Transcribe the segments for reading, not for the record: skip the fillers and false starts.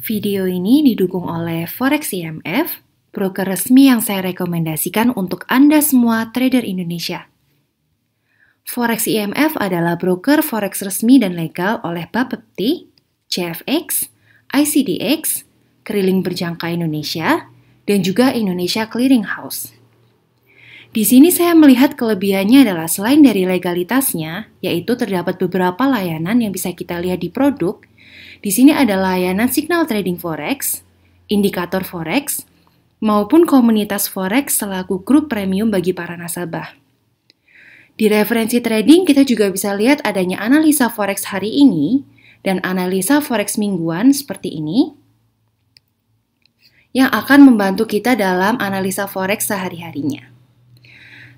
Video ini didukung oleh Forex IMF, broker resmi yang saya rekomendasikan untuk Anda semua trader Indonesia. Forex IMF adalah broker forex resmi dan legal oleh Bapepti, CFX, ICDX, Keriling Berjangka Indonesia, dan juga Indonesia Clearing House. Di sini saya melihat kelebihannya adalah selain dari legalitasnya, yaitu terdapat beberapa layanan yang bisa kita lihat di produk. Di sini ada layanan signal trading forex, indikator forex, maupun komunitas forex selaku grup premium bagi para nasabah. Di referensi trading kita juga bisa lihat adanya analisa forex hari ini dan analisa forex mingguan seperti ini yang akan membantu kita dalam analisa forex sehari-harinya.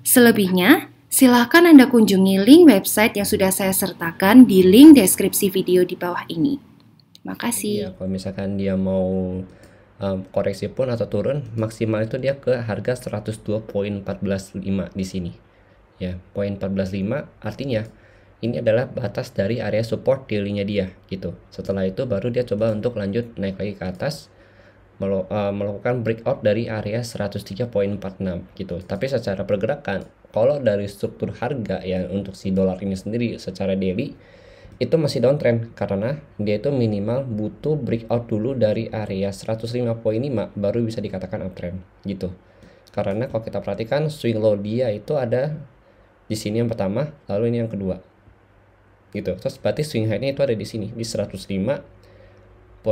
Selebihnya, silakan Anda kunjungi link website yang sudah saya sertakan di link deskripsi video di bawah ini. Makasih. Ya, kalau misalkan dia mau koreksi pun atau turun, maksimal itu dia ke harga 102.145 di sini. Ya, poin 14.5 artinya ini adalah batas dari area support daily-nya dia gitu. Setelah itu baru dia coba untuk lanjut naik lagi ke atas, melakukan breakout dari area 103.46 gitu. Tapi secara pergerakan, kalau dari struktur harga ya untuk si dolar ini sendiri secara daily itu masih downtrend karena dia itu minimal butuh breakout dulu dari area 105.5 baru bisa dikatakan uptrend gitu. Karena kalau kita perhatikan swing low dia itu ada di sini yang pertama, lalu ini yang kedua gitu. Terus berarti swing high-nya itu ada di sini di 105.59.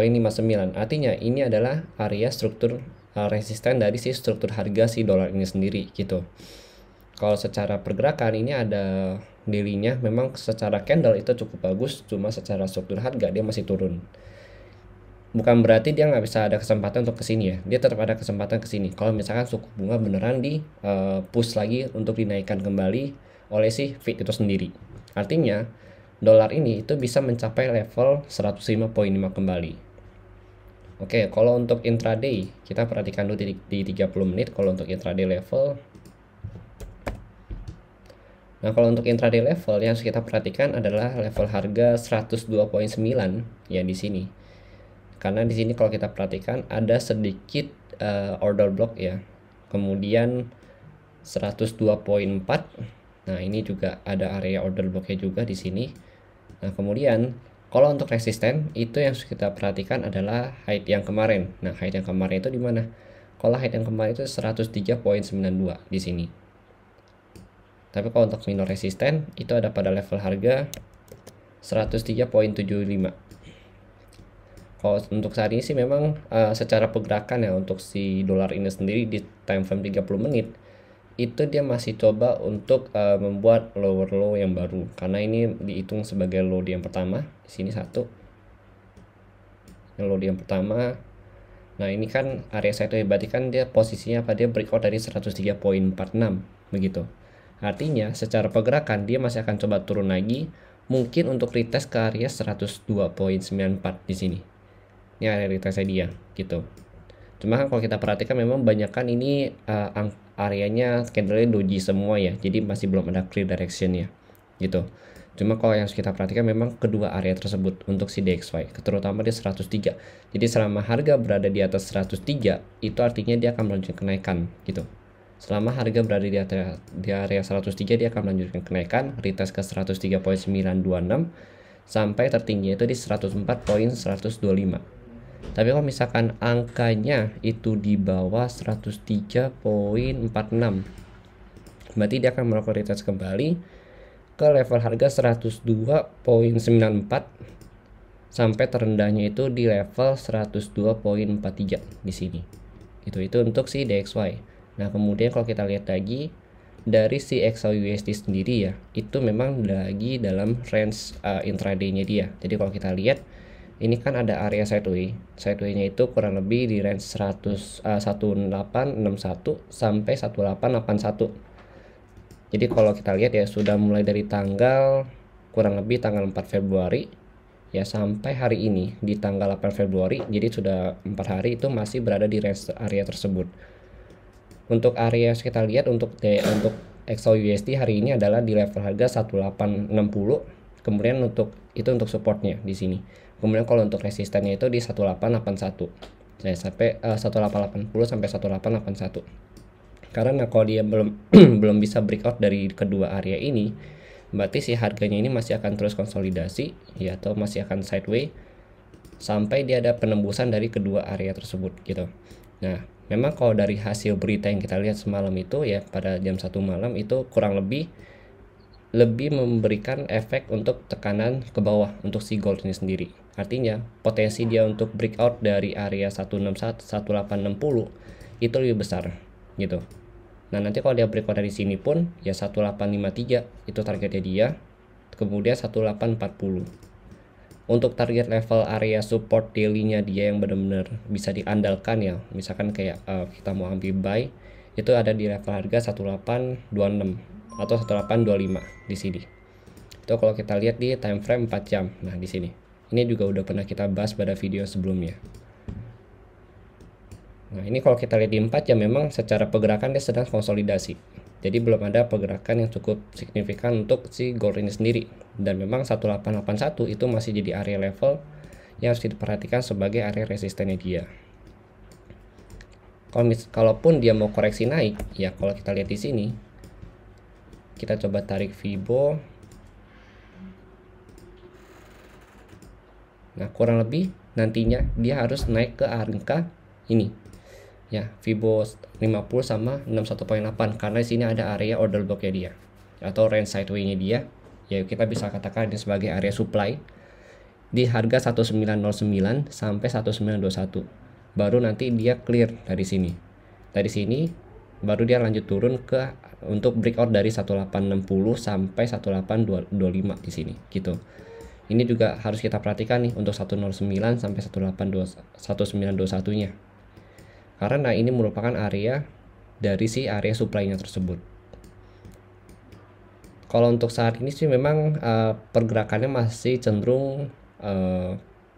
Artinya ini adalah area struktur resisten dari si struktur harga si dolar ini sendiri gitu. Kalau secara pergerakan ini ada daily-nya memang secara candle itu cukup bagus, cuma secara struktur harga dia masih turun. Bukan berarti dia nggak bisa ada kesempatan untuk kesini ya, dia tetap ada kesempatan kesini. Kalau misalkan suku bunga beneran di push lagi untuk dinaikkan kembali oleh si Fed itu sendiri. Artinya dolar ini itu bisa mencapai level 105.5 kembali. Oke, kalau untuk intraday kita perhatikan dulu di 30 menit kalau untuk intraday level. Nah, kalau untuk intraday level yang harus kita perhatikan adalah level harga 102.9 ya di sini. Karena di sini kalau kita perhatikan ada sedikit order block ya. Kemudian 102.4. Nah, ini juga ada area order blocknya juga di sini. Nah, kemudian kalau untuk resisten itu yang harus kita perhatikan adalah height yang kemarin. Nah, height yang kemarin itu di mana? Kalau height yang kemarin itu 103.92 di sini. Tapi kalau untuk minor resisten itu ada pada level harga 103.75. Kalau untuk saat ini sih memang secara pergerakan ya untuk si dolar ini sendiri di time frame 30 menit itu dia masih coba untuk membuat lower low yang baru karena ini dihitung sebagai low di yang pertama di sini satu yang low di yang pertama. Nah, ini kan area satu berarti kan dia posisinya apa, dia breakout dari 103.46 begitu. Artinya secara pergerakan dia masih akan coba turun lagi mungkin untuk retest ke area 102.94 di sini. Ini area retestnya dia gitu. Cuma kan kalau kita perhatikan memang banyakkan ini areanya candle-nya doji semua ya, jadi masih belum ada clear direction ya gitu. Cuma kalau yang kita perhatikan memang kedua area tersebut untuk si DXY terutama di 103. Jadi selama harga berada di atas 103 itu artinya dia akan melanjutkan kenaikan gitu. Selama harga berada di area 103 dia akan melanjutkan kenaikan, retest ke 103.926 sampai tertinggi itu di 104.125. Tapi kalau misalkan angkanya itu di bawah 103.46 berarti dia akan melakukan retest kembali ke level harga 102.94 sampai terendahnya itu di level 102.43 di sini. Itu untuk si DXY. Nah, kemudian kalau kita lihat lagi dari si XAUUSD sendiri ya, itu memang lagi dalam range intraday-nya dia. Jadi kalau kita lihat ini kan ada area sideway-nya itu kurang lebih di range 1861 sampai 1881. Jadi kalau kita lihat ya sudah mulai dari tanggal kurang lebih tanggal 4 Februari ya sampai hari ini di tanggal 8 Februari. Jadi sudah 4 hari itu masih berada di range area tersebut. Untuk area kita lihat untuk XAUUSD hari ini adalah di level harga 1860. Kemudian untuk supportnya di sini. Kemudian kalau untuk resistennya itu di 1881 ya, sampai 1880 sampai 1881. Karena kalau dia belum belum bisa breakout dari kedua area ini, berarti si harganya ini masih akan terus konsolidasi ya, atau masih akan sideways sampai dia ada penembusan dari kedua area tersebut gitu. Nah, memang kalau dari hasil berita yang kita lihat semalam itu ya, pada jam 1 malam itu kurang lebih memberikan efek untuk tekanan ke bawah untuk si gold ini sendiri. Artinya potensi dia untuk breakout dari area 161 1860 itu lebih besar gitu. Nah, nanti kalau dia breakout dari sini pun ya 1853 itu targetnya dia. Kemudian 1840. Untuk target level area support daily-nya dia yang benar-benar bisa diandalkan ya. Misalkan kayak kita mau ambil buy, itu ada di level harga 1826 atau 1825 di sini. Itu kalau kita lihat di time frame 4 jam. Nah, di sini. Ini juga udah pernah kita bahas pada video sebelumnya. Nah, ini kalau kita lihat di 4 jam memang secara pergerakan dia sedang konsolidasi. Jadi belum ada pergerakan yang cukup signifikan untuk si gold ini sendiri. Dan memang 1881 itu masih jadi area level yang harus diperhatikan sebagai area resistennya dia. Kalaupun dia mau koreksi naik, ya kalau kita lihat di sini, kita coba tarik Fibo. Nah, kurang lebih nantinya dia harus naik ke angka ini. Ya, Fibo 50 sama 61.8 karena di sini ada area order block-nya dia atau range sideways-nya dia. Ya, kita bisa katakan ini sebagai area supply di harga 1909 sampai 1921. Baru nanti dia clear dari sini. Dari sini baru dia lanjut turun ke untuk breakout dari 1860 sampai 1825 di sini gitu. Ini juga harus kita perhatikan nih untuk 109 sampai 1921-nya. Karena ini merupakan area dari si area supply-nya tersebut. Kalau untuk saat ini sih memang pergerakannya masih cenderung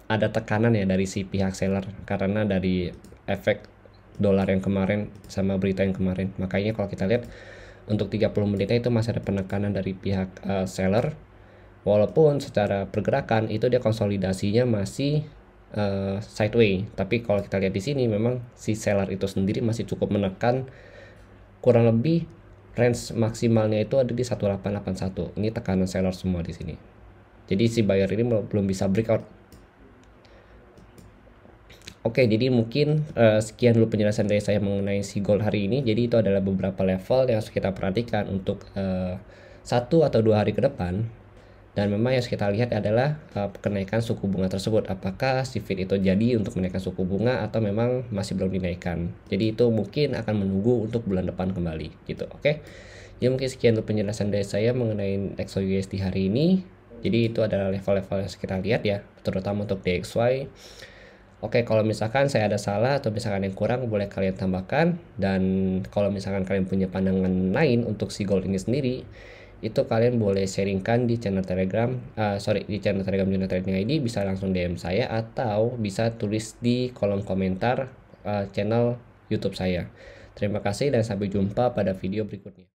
ada tekanan ya dari si pihak seller karena dari efek dolar yang kemarin sama berita yang kemarin. Makanya kalau kita lihat untuk 30 menitnya itu masih ada penekanan dari pihak seller. Walaupun secara pergerakan itu dia konsolidasinya masih sideways, tapi kalau kita lihat di sini memang si seller itu sendiri masih cukup menekan. Kurang lebih range maksimalnya itu ada di 1881. Ini tekanan seller semua di sini. Jadi si buyer ini belum bisa breakout. Oke, jadi mungkin sekian dulu penjelasan dari saya mengenai si gold hari ini. Jadi itu adalah beberapa level yang harus kita perhatikan untuk 1 atau 2 hari ke depan. Dan memang yang kita lihat adalah kenaikan suku bunga tersebut. Apakah si Fed itu jadi untuk menaikkan suku bunga atau memang masih belum dinaikkan. Jadi itu mungkin akan menunggu untuk bulan depan kembali gitu. Oke. Jadi mungkin sekian untuk penjelasan dari saya mengenai XAUUSD hari ini. Jadi itu adalah level-level yang kita lihat ya, terutama untuk DXY. Oke, kalau misalkan saya ada salah atau misalkan yang kurang boleh kalian tambahkan. Dan kalau misalkan kalian punya pandangan lain untuk si gold ini sendiri, itu kalian boleh sharingkan di channel Telegram, di channel Telegram Juna Trading ID, bisa langsung DM saya atau bisa tulis di kolom komentar channel YouTube saya. Terima kasih dan sampai jumpa pada video berikutnya.